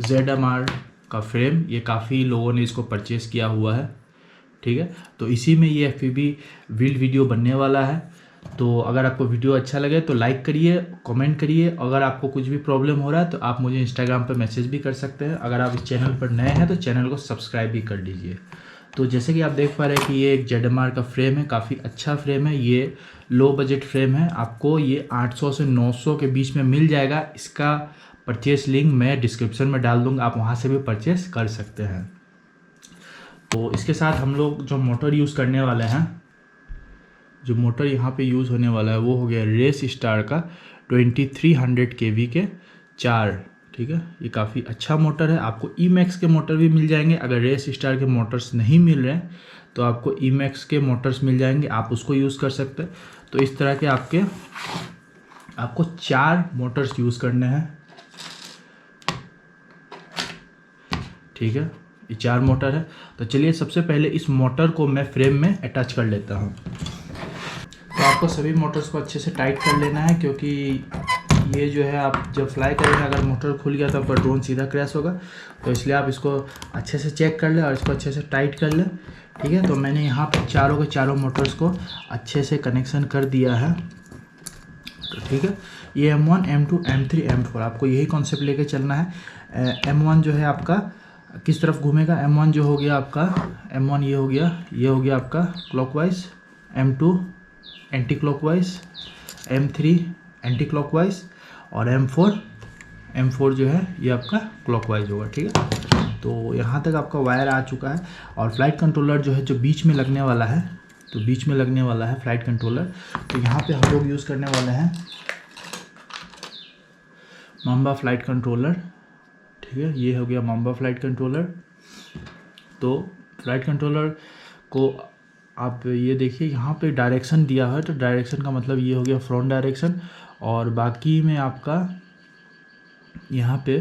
ZMR का frame, ये काफ़ी लोगों ने इसको परचेज़ किया हुआ है, ठीक है। तो इसी में ये FPV बिल्ड वीडियो बनने वाला है। तो अगर आपको वीडियो अच्छा लगे तो लाइक करिए, कमेंट करिए। अगर आपको कुछ भी प्रॉब्लम हो रहा है तो आप मुझे इंस्टाग्राम पर मैसेज भी कर सकते हैं। अगर आप इस चैनल पर नए हैं तो चैनल को सब्सक्राइब भी कर लीजिए। तो जैसे कि आप देख पा रहे हैं कि ये एक ZMR का फ्रेम है, काफ़ी अच्छा फ्रेम है। ये लो बजट फ्रेम है, आपको ये 800 से 900 के बीच में मिल जाएगा। इसका परचेस लिंक मैं डिस्क्रिप्शन में डाल दूँगा, आप वहाँ से भी परचेस कर सकते हैं। तो इसके साथ हम लोग जो मोटर यूज़ करने वाले हैं, जो मोटर यहाँ पे यूज़ होने वाला है वो हो गया रेस स्टार का 2300 kV के 4, ठीक है। ये काफ़ी अच्छा मोटर है। आपको EMAX के मोटर भी मिल जाएंगे। अगर रेस स्टार के मोटर्स नहीं मिल रहे हैं तो आपको EMAX के मोटर्स मिल जाएंगे, आप उसको यूज़ कर सकते हैं। तो इस तरह के आपको 4 मोटर्स यूज़ करने हैं, ठीक है। ये 4 मोटर है। तो चलिए सबसे पहले इस मोटर को मैं फ्रेम में अटैच कर लेता हूँ। तो आपको सभी मोटर्स को अच्छे से टाइट कर लेना है, क्योंकि ये जो है आप जब फ्लाई करेंगे अगर मोटर खुल गया तो आपका ड्रोन सीधा क्रैश होगा। तो इसलिए आप इसको अच्छे से चेक कर लें और इसको अच्छे से टाइट कर लें, ठीक है। तो मैंने यहाँ पर चारों के चारों मोटर्स को अच्छे से कनेक्शन कर दिया है, तो ठीक है। ये M1, M2, M3, M4 आपको यही कॉन्सेप्ट लेके चलना है। M1 जो है आपका किस तरफ घूमेगा, M1 जो हो गया आपका, M1 ये हो गया आपका clockwise, M2 anti clockwise, M3 anti clockwise और M4 जो है ये आपका क्लॉकवाइज होगा, ठीक है। तो यहाँ तक आपका वायर आ चुका है। और फ्लाइट कंट्रोलर जो है जो बीच में लगने वाला है, तो बीच में लगने वाला है फ्लाइट कंट्रोलर। तो यहाँ पे हम लोग यूज़ करने वाले हैं माम्बा फ्लाइट कंट्रोलर, ठीक है। ये हो गया माम्बा फ्लाइट कंट्रोलर। तो फ्लाइट कंट्रोलर को आप ये देखिए यहाँ पे डायरेक्शन दिया है, तो डायरेक्शन का मतलब ये हो गया फ्रंट डायरेक्शन। और बाकी में आपका यहाँ पे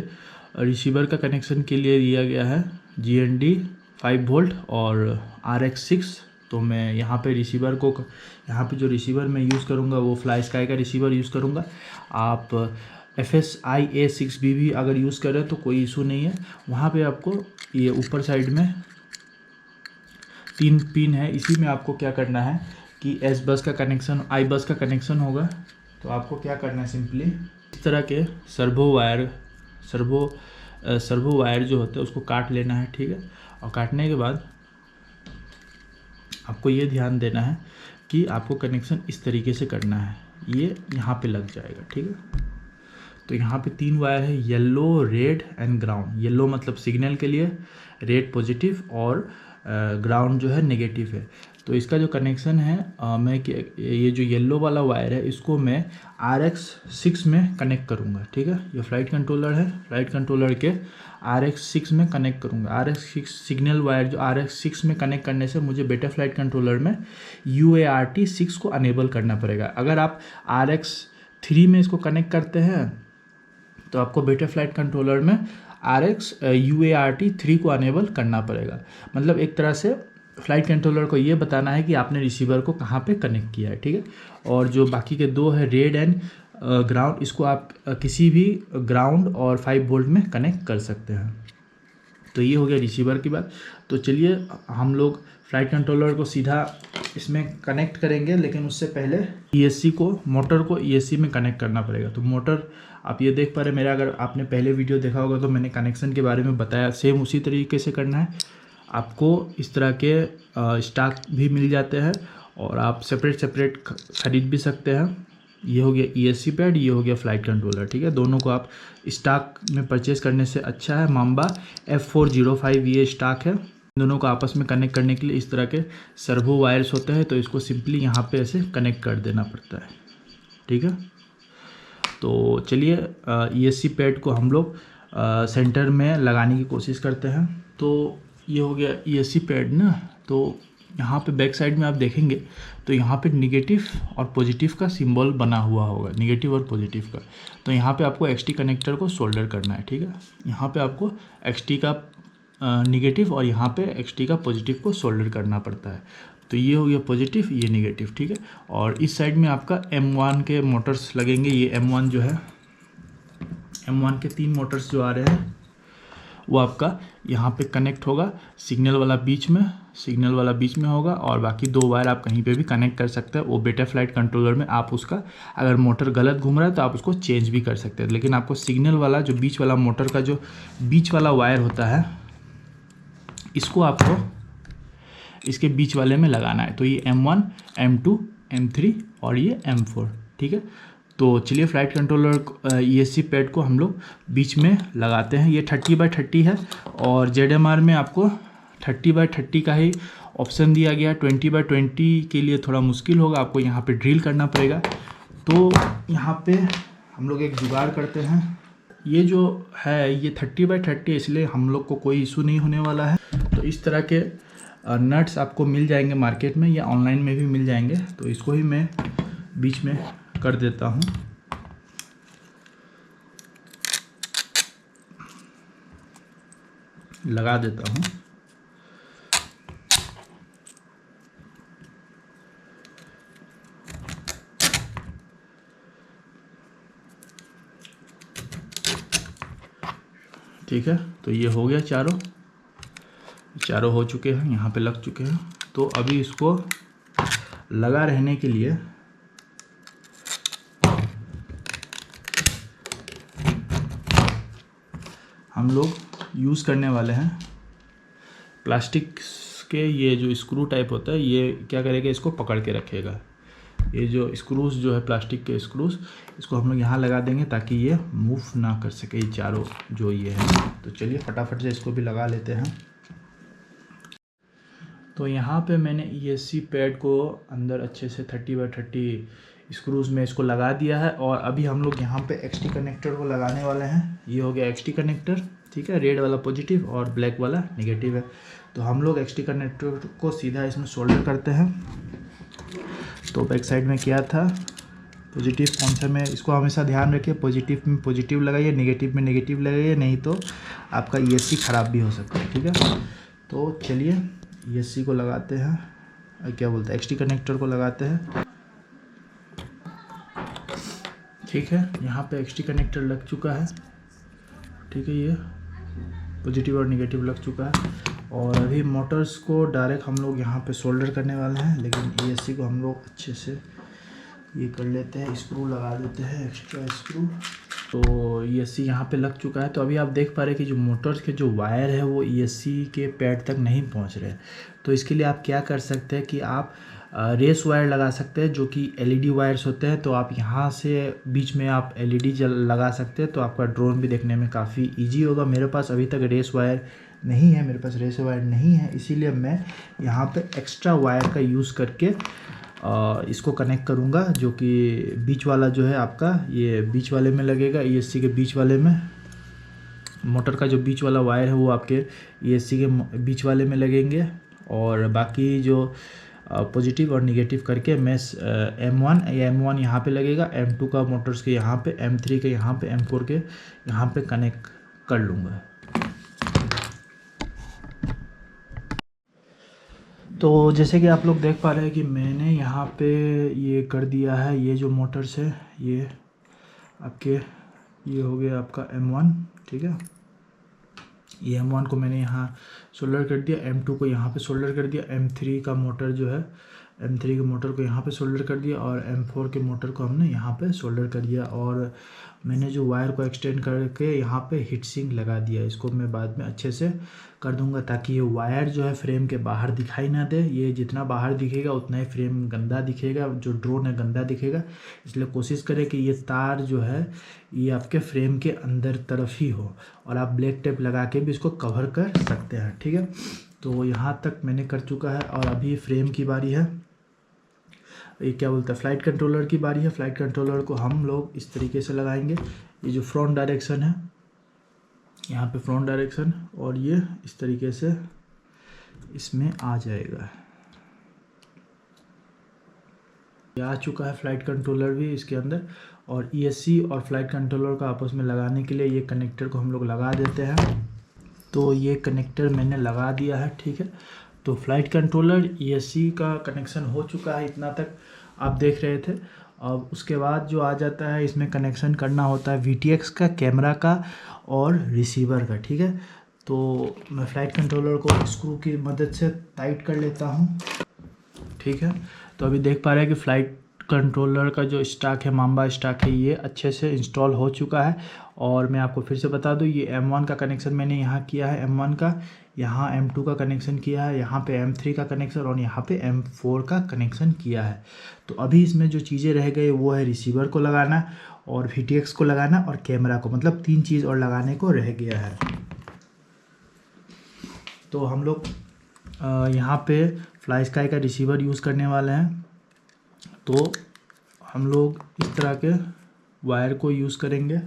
रिसीवर का कनेक्शन के लिए दिया गया है GND 5 वोल्ट और RX6। तो मैं यहाँ पे रिसीवर को, यहाँ पे जो रिसीवर मैं यूज़ करूँगा वो फ्लाई स्काई का रिसीवर यूज़ करूँगा। आप FSI A6B भी अगर यूज़ करें तो कोई इशू नहीं है। वहाँ पे आपको ये ऊपर साइड में 3 पिन है, इसी में आपको क्या करना है कि S बस का कनेक्शन, I बस का कनेक्शन होगा। तो आपको क्या करना है, सिंपली इस तरह के सर्वो वायर जो होते हैं उसको काट लेना है, ठीक है। और काटने के बाद आपको ये ध्यान देना है कि आपको कनेक्शन इस तरीके से करना है, ये यहाँ पे लग जाएगा, ठीक है। तो यहाँ पे 3 वायर है, yellow, red and ground. Yellow मतलब सिग्नल के लिए, रेड पॉजिटिव और ग्राउंड जो है नेगेटिव है। तो इसका जो कनेक्शन है ये जो येलो वाला वायर है इसको मैं RX6 में कनेक्ट करूँगा, ठीक है। ये फ्लाइट कंट्रोलर है, फ्लाइट कंट्रोलर के RX6 में कनेक्ट करूँगा। RX6 सिग्नल वायर जो RX6 में कनेक्ट करने से मुझे बेटा फ्लाइट कंट्रोलर में UART 6 को अनेबल करना पड़ेगा। अगर आप RX3 में इसको कनेक्ट करते हैं तो आपको बेटा फ्लाइट कंट्रोलर में UART 3 को अनेबल करना पड़ेगा। मतलब एक तरह से फ्लाइट कंट्रोलर को ये बताना है कि आपने रिसीवर को कहाँ पे कनेक्ट किया है, ठीक है। और जो बाकी के 2 है रेड एंड ग्राउंड, इसको आप किसी भी ग्राउंड और 5 वोल्ट में कनेक्ट कर सकते हैं। तो ये हो गया रिसीवर की बात। तो चलिए हम लोग फ्लाइट कंट्रोलर को सीधा इसमें कनेक्ट करेंगे, लेकिन उससे पहले मोटर को ESC में कनेक्ट करना पड़ेगा। तो मोटर आप ये देख पा रहे हैं मेरा, अगर आपने पहले वीडियो देखा होगा तो मैंने कनेक्शन के बारे में बताया, सेम उसी तरीके से करना है। आपको इस तरह के स्टॉक भी मिल जाते हैं और आप सेपरेट खरीद भी सकते हैं। ये हो गया ESC पैड, ये हो गया फ्लाइट कंट्रोलर, ठीक है। दोनों को आप स्टॉक में परचेस करने से अच्छा है। माम्बा F405 ये स्टॉक है। दोनों को आपस में कनेक्ट करने के लिए इस तरह के सर्वो वायर्स होते हैं, तो इसको सिंपली यहाँ पे ऐसे कनेक्ट कर देना पड़ता है, ठीक है। तो चलिए ESC पैड को हम लोग सेंटर में लगाने की कोशिश करते हैं। तो ये हो गया ESC पैड ना। तो यहाँ पे बैक साइड में आप देखेंगे तो यहाँ पे निगेटिव और पॉजिटिव का सिंबल बना हुआ होगा, निगेटिव और पॉजिटिव का। तो यहाँ पे आपको XT कनेक्टर को सोल्डर करना है, ठीक है। यहाँ पे आपको XT का निगेटिव और यहाँ पे XT का पॉजिटिव को सोल्डर करना पड़ता है। तो ये हो गया पॉजिटिव, ये निगेटिव, ठीक है। और इस साइड में आपका M1 के मोटर्स लगेंगे। ये M1 जो है, M1 के 3 मोटर्स जो आ रहे हैं, वो आपका यहाँ पे कनेक्ट होगा, सिग्नल वाला बीच में होगा, और बाकी 2 वायर आप कहीं पे भी कनेक्ट कर सकते हैं। वो बेटा फ्लाइट कंट्रोलर में आप उसका अगर मोटर गलत घूम रहा है तो आप उसको चेंज भी कर सकते हैं, लेकिन आपको सिग्नल वाला जो बीच वाला मोटर का जो बीच वाला वायर होता है, इसको आपको इसके बीच वाले में लगाना है। तो ये M1, M2, M3 और ये M4, ठीक है। तो चलिए फ्लाइट कंट्रोलर ESC पैड को हम लोग बीच में लगाते हैं। ये 30x30 है और ZMR में आपको 30x30 का ही ऑप्शन दिया गया। 20x20 के लिए थोड़ा मुश्किल होगा, आपको यहाँ पे ड्रिल करना पड़ेगा। तो यहाँ पे हम लोग एक जुगाड़ करते हैं। ये जो है ये 30x30, इसलिए हम लोग को कोई इशू नहीं होने वाला है। तो इस तरह के नट्स आपको मिल जाएंगे मार्केट में या ऑनलाइन में भी मिल जाएंगे। तो इसको ही मैं बीच में कर देता हूँ। लगा देता हूँ। ठीक है, तो ये हो गया, चारों हो चुके हैं, यहाँ पे लग चुके हैं। तो अभी इसको लगा रहने के लिए हम लोग यूज़ करने वाले हैं प्लास्टिक के, ये जो स्क्रू टाइप होता है, ये क्या करेगा, इसको पकड़ के रखेगा। ये जो स्क्रूज जो है प्लास्टिक के स्क्रूज, इसको हम लोग यहाँ लगा देंगे ताकि ये मूव ना कर सके, ये चारों जो ये है। तो चलिए फटाफट से इसको भी लगा लेते हैं। तो यहाँ पे मैंने ESC पैड को अंदर अच्छे से 30x30 स्क्रूज में इसको लगा दिया है। और अभी हम लोग यहाँ पे XT कनेक्टर को लगाने वाले हैं। ये हो गया XT कनेक्टर, ठीक है। रेड वाला पॉजिटिव और ब्लैक वाला नेगेटिव है। तो हम लोग XT कनेक्टर को सीधा इसमें सोल्डर करते हैं। तो बैक साइड में किया था, पॉजिटिव कौन सा में, इसको हमेशा ध्यान रखिए, पॉजिटिव में पॉजिटिव लगाइए, नेगेटिव में नेगेटिव लगाइए, नहीं तो आपका ESC ख़राब भी हो सकता है, ठीक है। तो चलिए ESC को लगाते हैं, क्या बोलते हैं, XT कनेक्टर को लगाते हैं। ठीक है, यहाँ पे XT कनेक्टर लग चुका है, ठीक है। ये पॉजिटिव और नेगेटिव लग चुका है। और अभी मोटर्स को डायरेक्ट हम लोग यहाँ पे सोल्डर करने वाले हैं, लेकिन ESC को हम लोग अच्छे से ये कर लेते हैं, स्क्रू लगा देते हैं, एक्स्ट्रा स्क्रू। तो ESC यहाँ पे लग चुका है। तो अभी आप देख पा रहे हैं कि जो मोटर्स के जो वायर है वो ESC के पैड तक नहीं पहुँच रहे। तो इसके लिए आप क्या कर सकते हैं कि आप रेस वायर लगा सकते हैं, जो कि LED वायर्स होते हैं। तो आप यहाँ से बीच में आप LED लगा सकते हैं, तो आपका ड्रोन भी देखने में काफ़ी ईजी होगा। मेरे पास अभी तक रेस वायर नहीं है, इसीलिए मैं यहाँ पे एक्स्ट्रा वायर का यूज़ करके इसको कनेक्ट करूँगा, जो कि बीच वाला जो है आपका ये बीच वाले में लगेगा, ESC के बीच वाले में। मोटर का जो बीच वाला वायर है वो आपके ESC के बीच वाले में लगेंगे। और बाकी जो पॉजिटिव और नेगेटिव करके मैं M1 यहाँ पे लगेगा, M2 का मोटर्स के यहाँ पे, M3 के यहाँ पे, M4 के यहाँ पे कनेक्ट कर लूँगा। तो जैसे कि आप लोग देख पा रहे हैं कि मैंने यहाँ पे ये कर दिया है। ये जो मोटर्स है ये आपके, ये हो गया आपका M1, ठीक है। ये M1 को मैंने यहाँ सोल्डर कर दिया, M2 को यहाँ पे सोल्डर कर दिया, M3 का मोटर जो है, M3 के मोटर को यहाँ पे सोल्डर कर दिया, और M4 के मोटर को हमने यहाँ पे सोल्डर कर दिया। और मैंने जो वायर को एक्सटेंड करके यहाँ पे हीट सिंक लगा दिया। इसको मैं बाद में अच्छे से कर दूंगा ताकि ये वायर जो है फ्रेम के बाहर दिखाई ना दे। ये जितना बाहर दिखेगा उतना ही फ्रेम गंदा दिखेगा, जो ड्रोन है गंदा दिखेगा। इसलिए कोशिश करें कि ये तार जो है ये आपके फ्रेम के अंदर तरफ ही हो, और आप ब्लैक टेप लगा के भी इसको कवर कर सकते हैं, ठीक है। तो यहाँ तक मैंने कर चुका है। और अभी फ्रेम की बारी है, ये क्या बोलते हैं, फ्लाइट कंट्रोलर की बारी है। फ्लाइट कंट्रोलर को हम लोग इस तरीके से लगाएंगे। ये जो फ्रंट डायरेक्शन है, यहाँ पे फ्रंट डायरेक्शन, और ये इस तरीके से इसमें आ जाएगा। ये आ चुका है फ्लाइट कंट्रोलर भी इसके अंदर। और ESC और फ्लाइट कंट्रोलर का आपस में लगाने के लिए ये कनेक्टर को हम लोग लगा देते हैं। तो ये कनेक्टर मैंने लगा दिया है, ठीक है। तो फ्लाइट कंट्रोलर ESC का कनेक्शन हो चुका है, इतना तक आप देख रहे थे। अब उसके बाद जो आ जाता है, इसमें कनेक्शन करना होता है VTX का, कैमरा का और रिसीवर का, ठीक है। तो मैं फ़्लाइट कंट्रोलर को स्क्रू की मदद से टाइट कर लेता हूँ। ठीक है, तो अभी देख पा रहे हैं कि फ़्लाइट कंट्रोलर का जो स्टॉक है, माम्बा स्टॉक है, ये अच्छे से इंस्टॉल हो चुका है। और मैं आपको फिर से बता दूं, ये M1 का कनेक्शन मैंने यहाँ किया है, M1 का, यहाँ M2 का कनेक्शन किया है, यहाँ पे M3 का कनेक्शन और यहाँ पे M4 का कनेक्शन किया है। तो अभी इसमें जो चीज़ें रह गई वो है रिसीवर को लगाना और VTX को लगाना और कैमरा को, मतलब 3 चीज़ और लगाने को रह गया है। तो हम लोग यहाँ पे फ्लाई स्काई का रिसीवर यूज़ करने वाले हैं। तो हम लोग इस तरह के वायर को यूज़ करेंगे।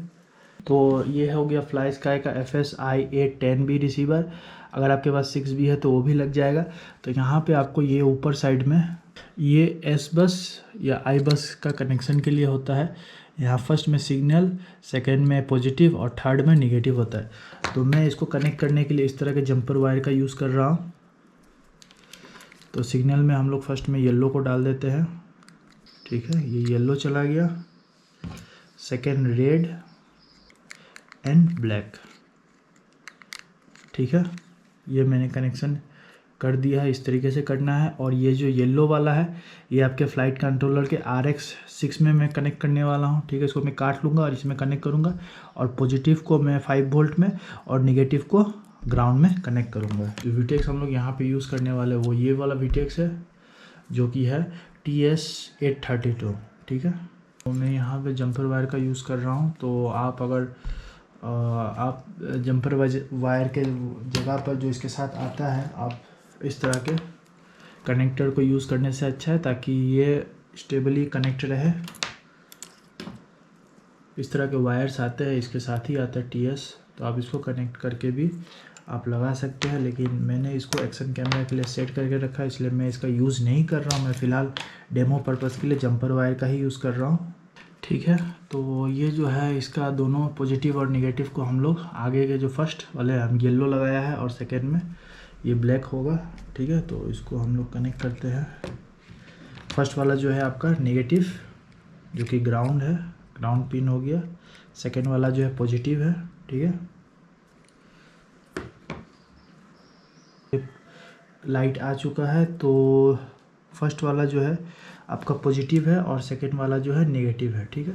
तो ये हो गया फ्लाई स्काई का FSI 810B रिसीवर। अगर आपके पास 6B है तो वो भी लग जाएगा। तो यहाँ पे आपको ये ऊपर साइड में ये S बस या I बस का कनेक्शन के लिए होता है। यहाँ फर्स्ट में सिग्नल, सेकंड में पॉजिटिव और थर्ड में नेगेटिव होता है। तो मैं इसको कनेक्ट करने के लिए इस तरह के जंपर वायर का यूज़ कर रहा हूँ। तो सिग्नल में हम लोग फर्स्ट में येलो को डाल देते हैं। ठीक है, ये येलो चला गया, सेकेंड रेड एंड ब्लैक। ठीक है, ये मैंने कनेक्शन कर दिया है, इस तरीके से करना है। और ये जो येलो वाला है ये आपके फ़्लाइट कंट्रोलर के RX6 में मैं कनेक्ट करने वाला हूँ। ठीक है, इसको मैं काट लूँगा और इसमें कनेक्ट करूँगा और पॉजिटिव को मैं 5 वोल्ट में और नेगेटिव को ग्राउंड में कनेक्ट करूँगा। जो VTX हम लोग यहाँ पे यूज़ करने वाले वो ये वाला VTX है जो कि है TS832। ठीक है, तो मैं यहाँ पे जंपर वायर का यूज़ कर रहा हूँ। तो आप अगर आप जंपर वायर के जगह पर जो इसके साथ आता है, आप इस तरह के कनेक्टर को यूज़ करने से अच्छा है, ताकि ये स्टेबली कनेक्ट रहे। इस तरह के वायर्स आते हैं, इसके साथ ही आता है TS, तो आप इसको कनेक्ट करके भी आप लगा सकते हैं। लेकिन मैंने इसको एक्शन कैमरा के लिए सेट करके रखा है, इसलिए मैं इसका यूज़ नहीं कर रहा हूँ। मैं फ़िलहाल डेमो पर्पज़ के लिए जंपर वायर का ही यूज़ कर रहा हूँ। ठीक है, तो ये जो है इसका दोनों पॉजिटिव और नेगेटिव को हम लोग आगे के जो फर्स्ट वाले हम येलो लगाया है और सेकेंड में ये ब्लैक होगा। ठीक है, तो इसको हम लोग कनेक्ट करते हैं। फर्स्ट वाला जो है आपका नेगेटिव जो कि ग्राउंड है, ग्राउंड पिन हो गया। सेकेंड वाला जो है पॉजिटिव है। ठीक है, लाइट आ चुका है। तो फर्स्ट वाला जो है आपका पॉजिटिव है और सेकेंड वाला जो है नेगेटिव है। ठीक है,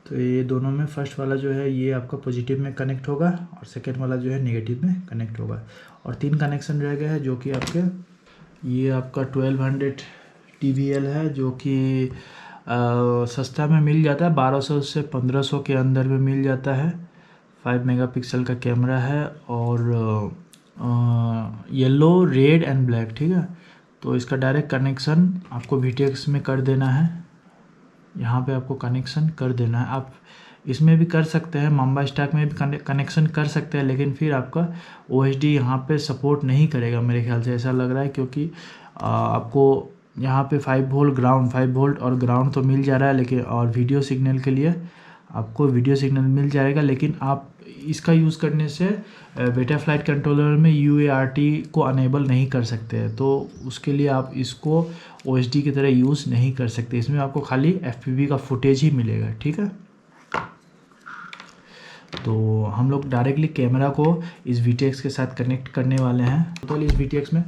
तो ये दोनों में फर्स्ट वाला जो है ये आपका पॉजिटिव में कनेक्ट होगा और सेकेंड वाला जो है नेगेटिव में कनेक्ट होगा। और 3 कनेक्शन रह गए हैं जो कि आपके ये आपका 1200 TVL है, जो कि सस्ता में मिल जाता है, 1200 से 1500 के अंदर में मिल जाता है। 5 मेगापिक्सल का कैमरा है और येलो, रेड एंड ब्लैक। ठीक है, तो इसका डायरेक्ट कनेक्शन आपको VTX में कर देना है। यहाँ पे आपको कनेक्शन कर देना है। आप इसमें भी कर सकते हैं, माम्बा स्टॉक में भी कनेक्शन कर सकते हैं, लेकिन फिर आपका OSD यहाँ पे सपोर्ट नहीं करेगा मेरे ख्याल से, ऐसा लग रहा है। क्योंकि आपको यहाँ पे 5 वोल्ट और ग्राउंड तो मिल जा रहा है, लेकिन और वीडियो सिग्नल के लिए आपको वीडियो सिग्नल मिल जाएगा। लेकिन आप इसका यूज़ करने से बेटा फ़्लाइट कंट्रोलर में UART को अनेबल नहीं कर सकते हैं, तो उसके लिए आप इसको OSD की तरह यूज़ नहीं कर सकते। इसमें आपको खाली FPV का फुटेज ही मिलेगा। ठीक है, तो हम लोग डायरेक्टली कैमरा को इस VTX के साथ कनेक्ट करने वाले हैं। टोटल इस VTX में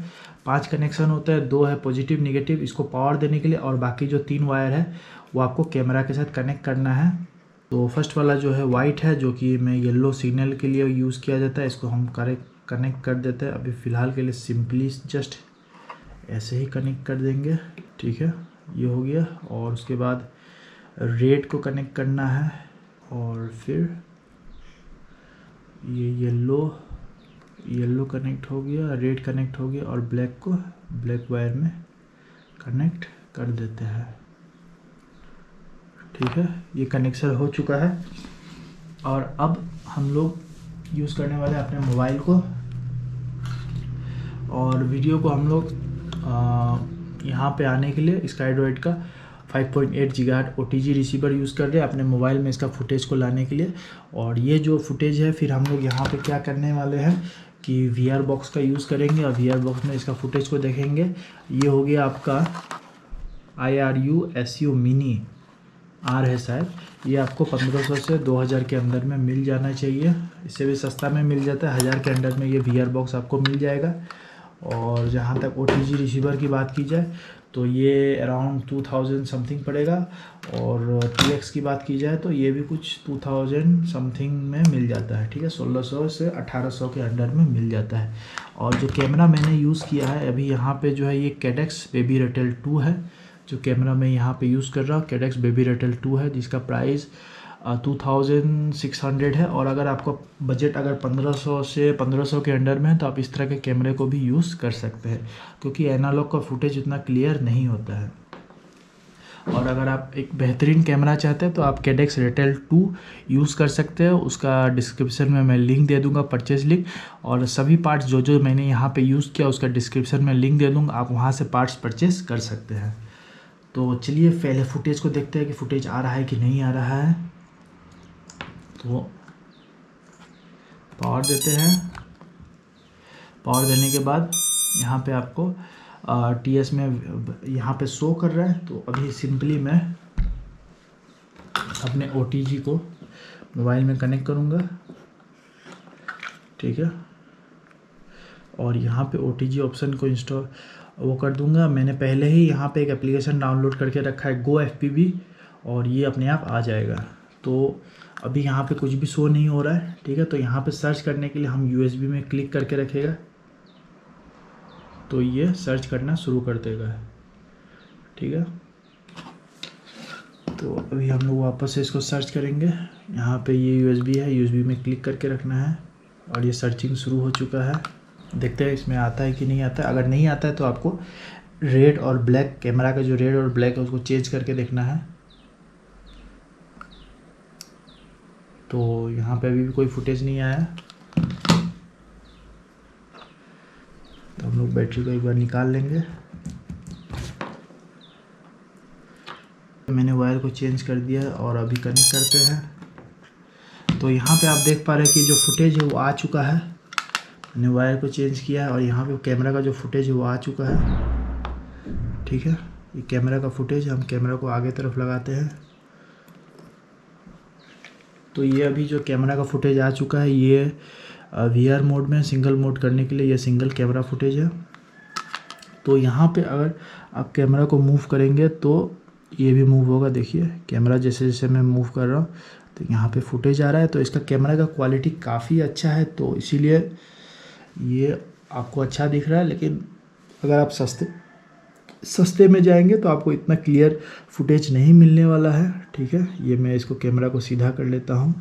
5 कनेक्शन होता है, 2 है पॉजिटिव नेगेटिव इसको पावर देने के लिए, और बाकी जो 3 वायर है वो आपको कैमरा के साथ कनेक्ट करना है। तो फर्स्ट वाला जो है वाइट है, जो कि मैं येलो सिग्नल के लिए यूज़ किया जाता है, इसको हम कनेक्ट कर देते हैं। अभी फ़िलहाल के लिए सिंपली जस्ट ऐसे ही कनेक्ट कर देंगे। ठीक है, ये हो गया। और उसके बाद रेड को कनेक्ट करना है और फिर ये येलो कनेक्ट हो गया, रेड कनेक्ट हो गया और ब्लैक को ब्लैक वायर में कनेक्ट कर देते हैं। ठीक है, ये कनेक्शन हो चुका है। और अब हम लोग यूज़ करने वाले हैं अपने मोबाइल को, और वीडियो को हम लोग यहाँ पे आने के लिए SkyDroid का 5.8 GHz OTG रिसीवर यूज़ कर रहे हैं अपने मोबाइल में इसका फुटेज को लाने के लिए। और ये जो फुटेज है फिर हम लोग यहाँ पे क्या करने वाले हैं कि VR बॉक्स का यूज़ करेंगे और VR बॉक्स में इसका फुटेज को देखेंगे। ये हो गया आपका IRU SU मिनी आर है शायद, ये आपको 1500 से 2000 के अंदर में मिल जाना चाहिए। इससे भी सस्ता में मिल जाता है, 1000 के अंडर में ये VR बॉक्स आपको मिल जाएगा। और जहाँ तक OTG रिसीवर की बात की जाए तो ये अराउंड 2000 समथिंग पड़ेगा। और TX की बात की जाए तो ये भी कुछ 2000 समथिंग में मिल जाता है, ठीक है, 1600 से 1800 के अंडर में मिल जाता है। और जो कैमरा मैंने यूज़ किया है अभी यहाँ पे जो है, ये कैडेक्स बेबी रेटल 2 है। जो कैमरा मैं यहाँ पे यूज़ कर रहा हूँ कैडेक्स बेबी रेटल 2 है, जिसका प्राइस 2600 है। और अगर आपका बजट अगर 1500 से 1500 के अंडर में है तो आप इस तरह के कैमरे को भी यूज़ कर सकते हैं, क्योंकि एनालॉग का फुटेज उतना क्लियर नहीं होता है। और अगर आप एक बेहतरीन कैमरा चाहते हैं तो आप कैडेक्स रेटेल 2 यूज़ कर सकते हैं। उसका डिस्क्रिप्शन में मैं लिंक दे दूंगा, परचेज लिंक। और सभी पार्ट्स जो जो मैंने यहाँ पे यूज़ किया उसका डिस्क्रिप्शन में लिंक दे दूंगा, आप वहाँ से पार्ट्स परचेज कर सकते हैं। तो चलिए पहले फुटेज को देखते हैं कि फुटेज आ रहा है कि नहीं आ रहा है। तो पावर देते हैं। पावर देने के बाद यहाँ पे आपको TS में यहाँ पे शो कर रहा है। तो अभी सिंपली मैं अपने OTG को मोबाइल में कनेक्ट करूँगा, ठीक है। और यहाँ पे OTG ऑप्शन को इंस्टॉल वो कर दूँगा। मैंने पहले ही यहाँ पे एक एप्लीकेशन डाउनलोड करके रखा है GoFPV, और ये अपने आप आ जाएगा। तो अभी यहाँ पे कुछ भी शो नहीं हो रहा है, ठीक है। तो यहाँ पे सर्च करने के लिए हम USB में क्लिक करके रखेगा तो ये सर्च करना शुरू कर देगा, ठीक है। तो अभी हम लोग वापस से इसको सर्च करेंगे। यहाँ पे ये USB है, USB में क्लिक करके रखना है और ये सर्चिंग शुरू हो चुका है। देखते हैं इसमें आता है कि नहीं आता है। अगर नहीं आता है तो आपको रेड और ब्लैक, कैमरा का जो रेड और ब्लैक है उसको चेंज करके देखना है। तो यहाँ पे अभी भी कोई फुटेज नहीं आया। तो हम लोग बैटरी को एक बार निकाल लेंगे। मैंने वायर को चेंज कर दिया है और अभी कनेक्ट करते हैं। तो यहाँ पे आप देख पा रहे हैं कि जो फुटेज है वो आ चुका है। मैंने वायर को चेंज किया है और यहाँ पे कैमरा का जो फुटेज है वो आ चुका है, ठीक है। ये कैमरा का फुटेज, हम कैमरा को आगे तरफ लगाते हैं। तो ये अभी जो कैमरा का फुटेज आ चुका है ये VR मोड में सिंगल मोड करने के लिए ये सिंगल कैमरा फुटेज है। तो यहाँ पे अगर आप कैमरा को मूव करेंगे तो ये भी मूव होगा। देखिए कैमरा जैसे जैसे मैं मूव कर रहा हूँ तो यहाँ पे फुटेज आ रहा है। तो इसका कैमरा का क्वालिटी काफ़ी अच्छा है, तो इसीलिए ये आपको अच्छा दिख रहा है। लेकिन अगर आप सस्ते में जाएंगे तो आपको इतना क्लियर फुटेज नहीं मिलने वाला है, ठीक है। ये मैं इसको कैमरा को सीधा कर लेता हूँ।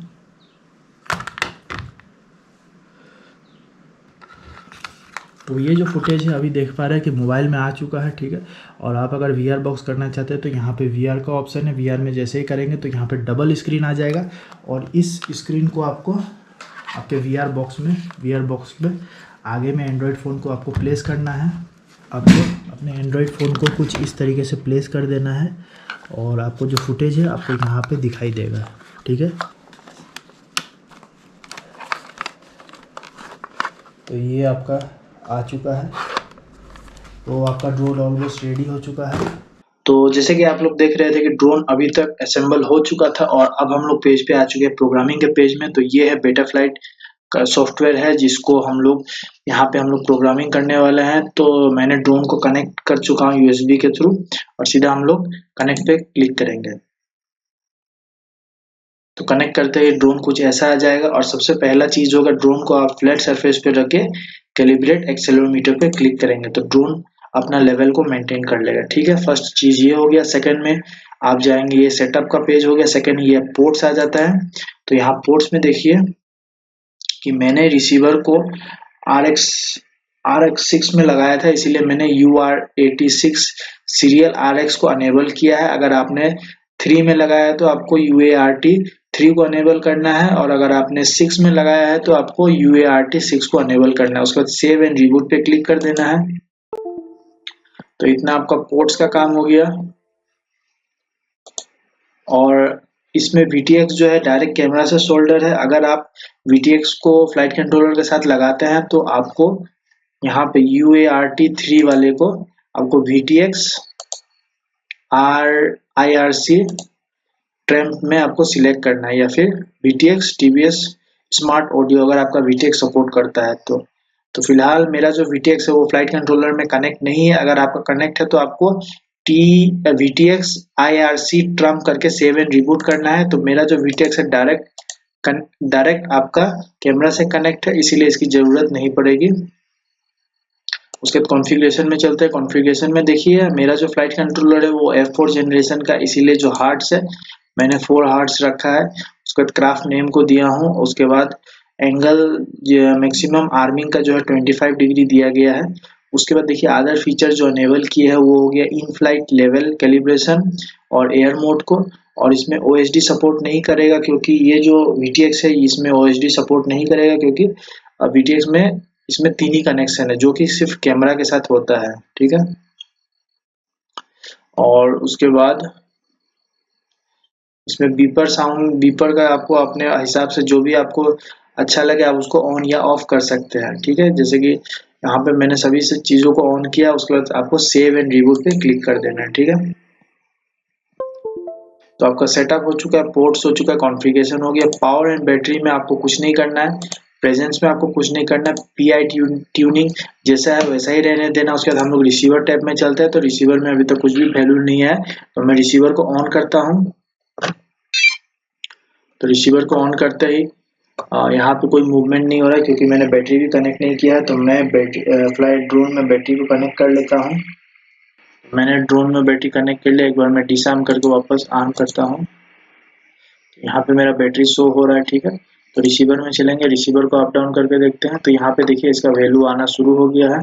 तो ये जो फुटेज है अभी देख पा रहे हैं कि मोबाइल में आ चुका है, ठीक है। और आप अगर VR बॉक्स करना चाहते हैं तो यहाँ पे VR का ऑप्शन है। VR में जैसे ही करेंगे तो यहाँ पे डबल स्क्रीन आ जाएगा और इस स्क्रीन को आपको आपके VR बॉक्स में आगे में एंड्रॉयड फ़ोन को आपको प्लेस करना है। आपको अपने एंड्रॉयड फ़ोन को कुछ इस तरीके से प्लेस कर देना है और आपको जो फुटेज है आपको यहाँ पे दिखाई देगा, ठीक है। तो ये आपका आ चुका है। तो आपका ड्रोन ऑलमोस्ट रेडी हो चुका है। तो जैसे कि आप लोग देख रहे थे कि ड्रोन अभी तक असेंबल हो चुका था और अब हम लोग पेज पे आ चुके हैं, प्रोग्रामिंग के पेज में। तो ये है बेटाफ्लाइट का सॉफ्टवेयर है जिसको हम लोग यहाँ पे हम लोग प्रोग्रामिंग करने वाले हैं। तो मैंने ड्रोन को कनेक्ट कर चुका हूँ USB के थ्रू और सीधा हम लोग कनेक्ट पे क्लिक करेंगे। तो कनेक्ट करते ही ड्रोन कुछ ऐसा आ जाएगा और सबसे पहला चीज होगा, ड्रोन को आप फ्लैट सरफेस पे रख के कैलिब्रेट एक्सेलेरोमीटर पे क्लिक करेंगे तो ड्रोन अपना लेवल को मेंटेन कर लेगा, ठीक है। फर्स्ट चीज ये हो गया। सेकंड में आप जाएंगे, ये सेटअप का पेज हो गया। सेकंड ये पोर्ट्स आ जाता है। तो यहाँ पोर्ट्स में देखिए कि मैंने रिसीवर को RX6 में लगाया था, इसीलिए मैंने UART6 सीरियल RX को अनेबल किया है। अगर आपने 3 में लगाया है तो आपको UART3 को अनेबल करना है और अगर आपने 6 में लगाया है तो आपको UART6 को अनेबल करना है। उसके बाद सेव एंड रिबूट पे क्लिक कर देना है। तो इतना आपका पोर्ट्स का काम हो गया। और इसमें VTX जो है डायरेक्ट कैमरा से सोल्डर है। अगर आप VTX को फ्लाइट कंट्रोलर के साथ लगाते हैं तो आपको यहाँ पे UART3 वाले को आपको VTX IRC ट्रैम्प में आपको सिलेक्ट करना है, या फिर VTX TBS स्मार्ट ऑडियो अगर आपका VTX सपोर्ट करता है तो फिलहाल मेरा जो VTX है वो फ्लाइट कंट्रोलर में कनेक्ट नहीं है। अगर आपका कनेक्ट है तो आपको VTX IRC ट्रम्प करके सेव एंड रिबूट करना है। तो मेरा जो VTX है डायरेक्ट आपका कैमरा से कनेक्ट है, इसीलिए इसकी जरूरत नहीं पड़ेगी। उसके बाद कॉन्फ़िगरेशन में चलते हैं। कॉन्फ़िगरेशन में देखिए मेरा जो फ्लाइट कंट्रोलर है वो F4 जनरेशन का, इसीलिए जो हार्ट्स है मैंने 4 हार्ट्स रखा है। उसके बाद क्राफ्ट नेम को दिया हूँ। उसके बाद एंगल मैक्सिमम आर्मिंग का जो है 25 डिग्री दिया गया है। उसके बाद देखिए अदर फीचर जो अनेबल किए है वो हो गया इन फ्लाइट लेवल कैलिब्रेशन और एयर मोड को। और इसमें OSD सपोर्ट नहीं करेगा, क्योंकि ये जो VTX है इसमें OSD सपोर्ट नहीं करेगा, क्योंकि VTX में इसमें 3 ही कनेक्शन है जो कि सिर्फ कैमरा के साथ होता है, ठीक है। और उसके बाद इसमें बीपर का आपको अपने हिसाब से जो भी आपको अच्छा लगे आप उसको ऑन या ऑफ कर सकते हैं, ठीक है। जैसे कि यहाँ पे मैंने सभी से चीज़ों को ऑन किया, उसके बाद आपको सेव एंड रिबूट पे क्लिक कर देना है, ठीक है। तो आपका सेटअप हो चुका है, पोर्ट्स हो चुका है, कॉन्फ़िगरेशन हो गया। पावर एंड बैटरी में आपको कुछ नहीं करना है, प्रेजेंस में आपको कुछ नहीं करना है। PI ट्यूनिंग जैसा है वैसा ही रहने देना। उसके बाद हम लोग रिसीवर टैब में चलते हैं। तो रिसीवर में अभी तक कुछ भी वैल्यू नहीं है, तो मैं रिसीवर को ऑन करता हूँ। तो रिसीवर को ऑन करते ही यहाँ पे कोई मूवमेंट नहीं हो रहा है, क्योंकि मैंने बैटरी भी कनेक्ट नहीं किया है। तो मैं फ्लाइट ड्रोन में बैटरी को कनेक्ट कर लेता हूँ। मैंने ड्रोन में बैटरी कनेक्ट कर लिया। एक बार मैं डिसआर्म करके वापस आर्म करता हूँ। यहाँ पे मेरा बैटरी शो हो रहा है, ठीक है। तो रिसीवर में चलेंगे, रिसीवर को अप डाउन करके देखते हैं। तो यहाँ पे देखिए इसका वैल्यू आना शुरू हो गया है,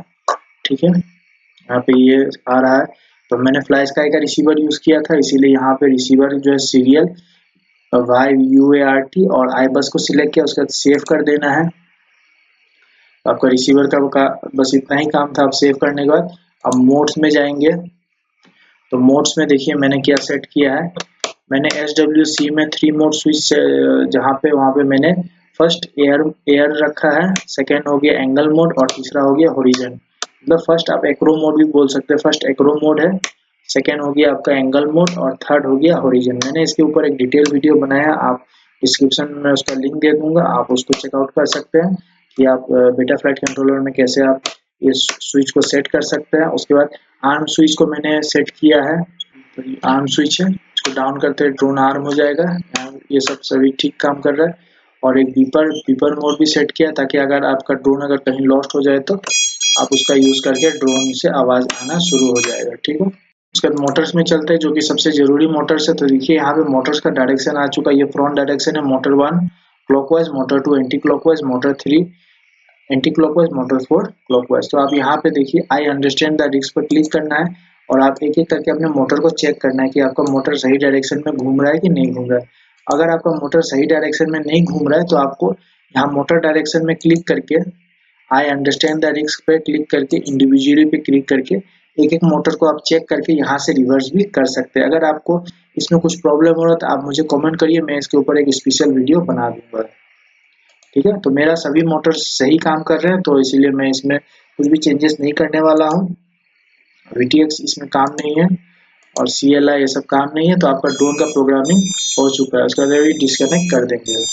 ठीक है। यहाँ पे ये आ रहा है। तो मैंने फ्लाई स्काई का रिसीवर यूज किया था, इसीलिए यहाँ पे रिसीवर जो है सीरियल YUART और iBus को सिलेक्ट किया। उसके बाद सेव कर देना है। आपका रिसीवर का बस इतना ही काम था। आप सेव करने के बाद अब मोड्स में जाएंगे। तो मोड्स में देखिए मैंने क्या सेट किया है। मैंने SWC में 3 मोड स्विच जहाँ पे वहाँ पे मैंने फर्स्ट एयर रखा है, सेकेंड हो गया एंगल मोड और तीसरा हो गया हॉरिजॉन। मतलब फर्स्ट आप एक्रो मोड भी बोल सकते हैं। फर्स्ट एक्रो मोड है, सेकेंड हो गया आपका एंगल मोड और थर्ड हो गया हॉरिजॉन। मैंने इसके ऊपर एक डिटेल वीडियो बनाया, आप डिस्क्रिप्शन में उसका लिंक दे दूंगा, आप उसको चेकआउट कर सकते हैं कि आप बेटा फ्लाइट कंट्रोलर में कैसे आप इस स्विच को सेट कर सकते हैं। उसके बाद आर्म स्विच को मैंने सेट किया है। तो ये आर्म स्विच है, इसको डाउन करते हैं ड्रोन आर्म हो जाएगा। ये सब सभी ठीक काम कर रहा है। और एक बीपर मोड भी सेट किया, ताकि अगर आपका ड्रोन अगर कहीं लॉस्ट हो जाए तो आप उसका यूज करके ड्रोन से आवाज आना शुरू हो जाएगा, ठीक है। उसके बाद मोटर्स में चलते हैं, जो कि सबसे जरूरी मोटर्स है। तो देखिए यहाँ पे मोटर्स का डायरेक्शन आ चुका है। ये फ्रंट डायरेक्शन है, motor 1 clockwise, motor 2 anti clockwise, motor 3 anti clockwise, motor 4 clockwise. तो आप यहाँ पे देखिए आई अंडरस्टैंड द रिस्क पर क्लिक करना है और आप एक एक करके अपने मोटर को चेक करना है कि आपका मोटर सही डायरेक्शन में घूम रहा है कि नहीं घूम रहा है। अगर आपका मोटर सही डायरेक्शन में नहीं घूम रहा है तो आपको यहाँ मोटर डायरेक्शन में क्लिक करके आई अंडरस्टैंड द रिस्क पे क्लिक करके इंडिविजुअली पे क्लिक करके एक एक मोटर को आप चेक करके यहाँ से रिवर्स भी कर सकते हैं। अगर आपको इसमें कुछ प्रॉब्लम हो रहा है तो आप मुझे कमेंट करिए, मैं इसके ऊपर एक स्पेशल वीडियो बना दूंगा, ठीक है। तो मेरा सभी मोटर्स सही काम कर रहे हैं, तो इसीलिए मैं इसमें कुछ भी चेंजेस नहीं करने वाला हूँ। VTX इसमें काम नहीं है और CLI ये सब काम नहीं है। तो आपका ड्रोन का प्रोग्रामिंग हो चुका है। उसके बाद डिस्कनेक्ट कर देंगे।